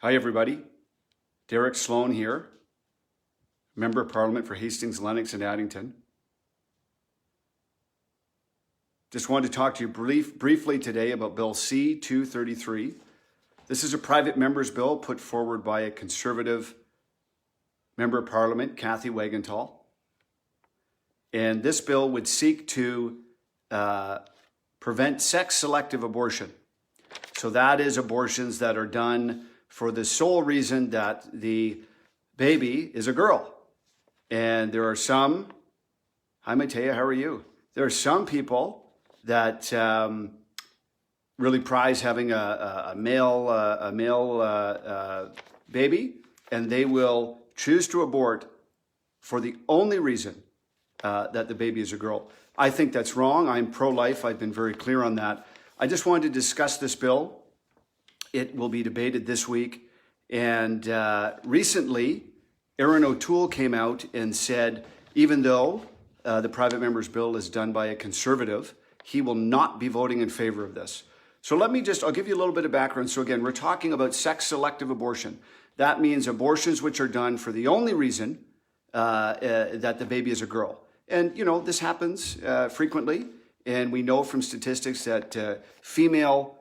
Hi, everybody. Derek Sloan here, Member of Parliament for Hastings, Lennox, and Addington. Just wanted to talk to you briefly today about Bill C-233. This is a private member's bill put forward by a Conservative Member of Parliament, Cathy Wagantall. And this bill would seek to prevent sex-selective abortion. So that is abortions that are done for the sole reason that the baby is a girl. And there are some, hi Matea, how are you? There are some people that really prize having a male baby, and they will choose to abort for the only reason that the baby is a girl. I think that's wrong. I'm pro-life. I've been very clear on that. I just wanted to discuss this bill. It will be debated this week. And recently, Erin O'Toole came out and said, even though the private member's bill is done by a Conservative, he will not be voting in favor of this. So I'll give you a little bit of background. So again, we're talking about sex-selective abortion. That means abortions which are done for the only reason that the baby is a girl. And, you know, this happens frequently. And we know from statistics that female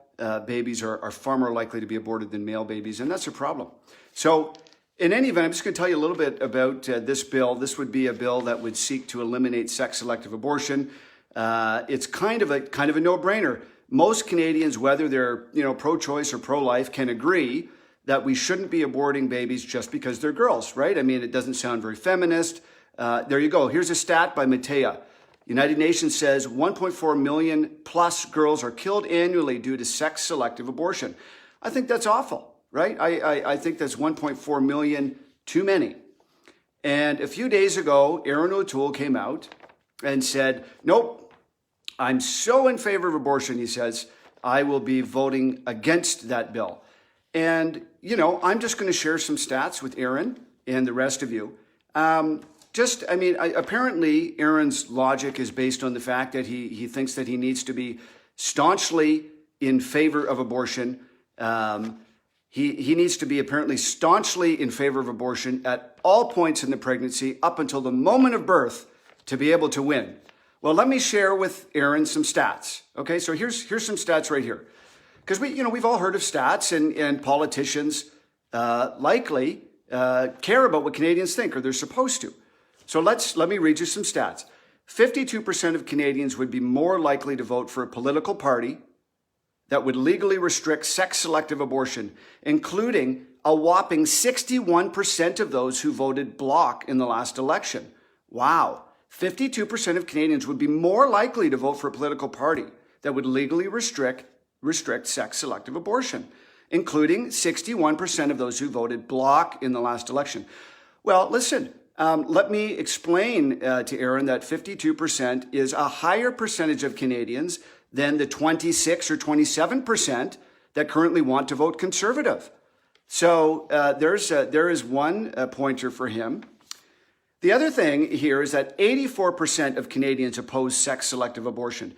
babies are far more likely to be aborted than male babies, and that's a problem. So in any event, I'm just going to tell you a little bit about this bill. This would be a bill that would seek to eliminate sex-selective abortion. It's kind of a no-brainer. Most Canadians, whether they're pro-choice or pro-life, can agree that we shouldn't be aborting babies just because they're girls, right? I mean, it doesn't sound very feminist. There you go. Here's a stat by Matea. United Nations says 1.4 million plus girls are killed annually due to sex-selective abortion. I think that's awful, right? I think that's 1.4 million too many. And a few days ago, Erin O'Toole came out and said, nope, I'm so in favor of abortion, he says, I will be voting against that bill. And, I'm just going to share some stats with Erin and the rest of you. Apparently Erin's logic is based on the fact that he thinks that he needs to be staunchly in favor of abortion. He needs to be apparently staunchly in favor of abortion at all points in the pregnancy up until the moment of birth to be able to win. Well, let me share with Erin some stats. Okay, so here's some stats right here. Because we've all heard of stats, and politicians likely care about what Canadians think, or they're supposed to. So let me read you some stats. 52% of Canadians would be more likely to vote for a political party that would legally restrict sex-selective abortion, including a whopping 61% of those who voted Bloc in the last election. Wow. 52% of Canadians would be more likely to vote for a political party that would legally restrict sex-selective abortion, including 61% of those who voted Bloc in the last election. Well, listen. Let me explain to Erin that 52% is a higher percentage of Canadians than the 26 or 27% that currently want to vote Conservative. So there is one pointer for him. The other thing here is that 84% of Canadians oppose sex-selective abortion.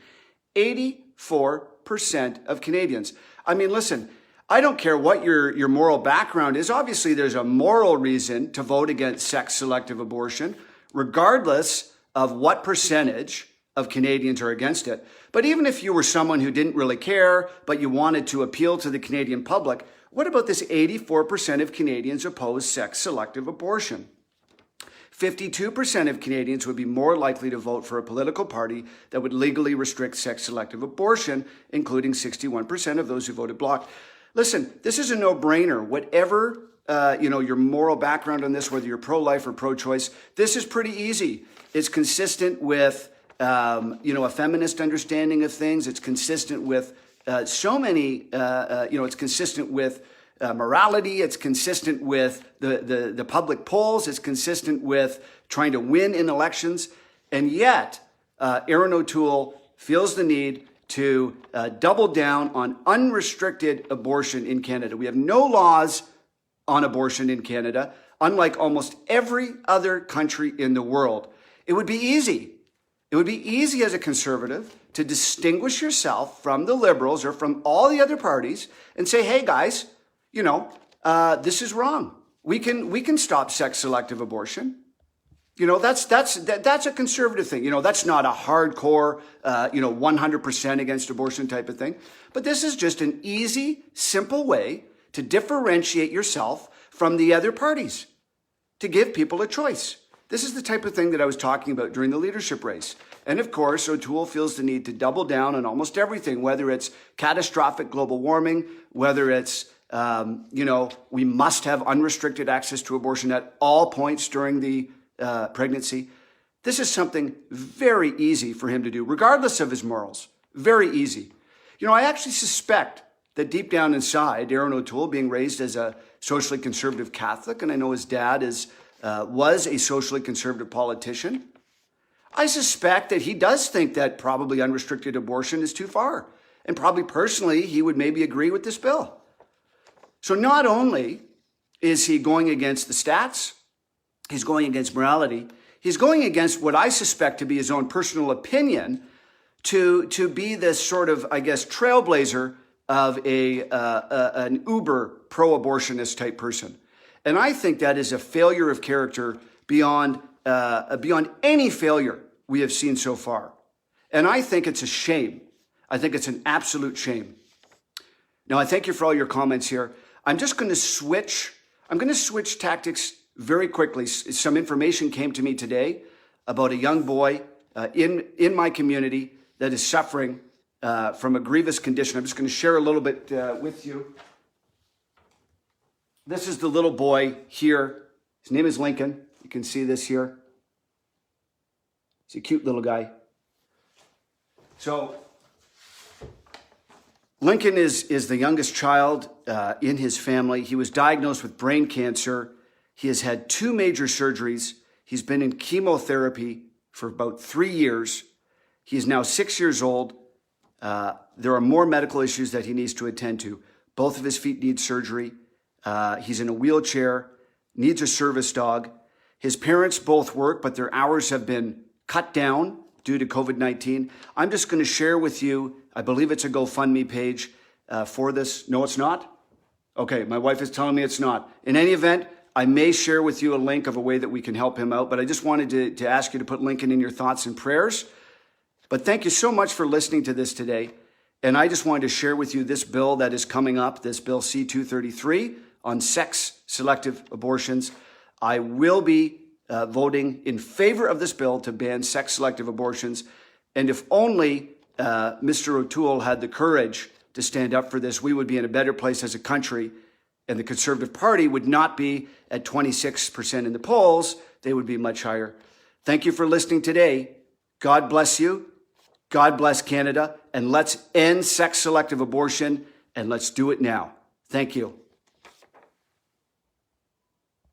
84% of Canadians. I mean, listen, I don't care what your moral background is. Obviously, there's a moral reason to vote against sex-selective abortion, regardless of what percentage of Canadians are against it. But even if you were someone who didn't really care, but you wanted to appeal to the Canadian public, what about this 84% of Canadians oppose sex-selective abortion? 52% of Canadians would be more likely to vote for a political party that would legally restrict sex-selective abortion, including 61% of those who voted Bloc. Listen, this is a no-brainer. Whatever, your moral background on this, whether you're pro-life or pro-choice, this is pretty easy. It's consistent with, a feminist understanding of things. It's consistent with it's consistent with morality. It's consistent with the public polls. It's consistent with trying to win in elections. And yet, Erin O'Toole feels the need to double down on unrestricted abortion in Canada. We have no laws on abortion in Canada, unlike almost every other country in the world. It would be easy. It would be easy as a Conservative to distinguish yourself from the Liberals or from all the other parties and say, hey guys, this is wrong. We can stop sex-selective abortion. That's a conservative thing. That's not a hardcore, 100% against abortion type of thing. But this is just an easy, simple way to differentiate yourself from the other parties, to give people a choice. This is the type of thing that I was talking about during the leadership race. And of course, O'Toole feels the need to double down on almost everything, whether it's catastrophic global warming, whether it's, we must have unrestricted access to abortion at all points during the pregnancy. This is something very easy for him to do, regardless of his morals. Very easy. I actually suspect that deep down inside, Aaron O'Toole, being raised as a socially conservative Catholic, and I know his dad was a socially conservative politician, I suspect that he does think that probably unrestricted abortion is too far. And probably personally, he would maybe agree with this bill. So not only is he going against the stats, he's going against morality, he's going against what I suspect to be his own personal opinion to be this sort of, I guess, trailblazer of an uber pro-abortionist type person. And I think that is a failure of character beyond any failure we have seen so far. And I think it's a shame. I think it's an absolute shame. Now, I thank you for all your comments here. I'm going to switch tactics very quickly. Some information came to me today about a young boy in my community that is suffering from a grievous condition. I'm just going to share a little bit with you. This is the little boy here. His name is Lincoln. You can see this here. He's a cute little guy. So Lincoln is the youngest child in his family. He was diagnosed with brain cancer. He has had 2 major surgeries. He's been in chemotherapy for about 3 years. He is now 6 years old. There are more medical issues that he needs to attend to. Both of his feet need surgery. He's in a wheelchair, needs a service dog. His parents both work, but their hours have been cut down due to COVID-19. I'm just going to share with you, I believe it's a GoFundMe page for this. No, it's not? Okay, my wife is telling me it's not. In any event, I may share with you a link of a way that we can help him out, but I just wanted to ask you to put Lincoln in your thoughts and prayers. But thank you so much for listening to this today. And I just wanted to share with you this bill that is coming up, this bill C-233 on sex-selective abortions. I will be voting in favor of this bill to ban sex-selective abortions. And if only Mr. O'Toole had the courage to stand up for this, we would be in a better place as a country. And the Conservative Party would not be at 26% in the polls. They would be much higher. Thank you for listening today. God bless you. God bless Canada. And let's end sex-selective abortion. And let's do it now. Thank you.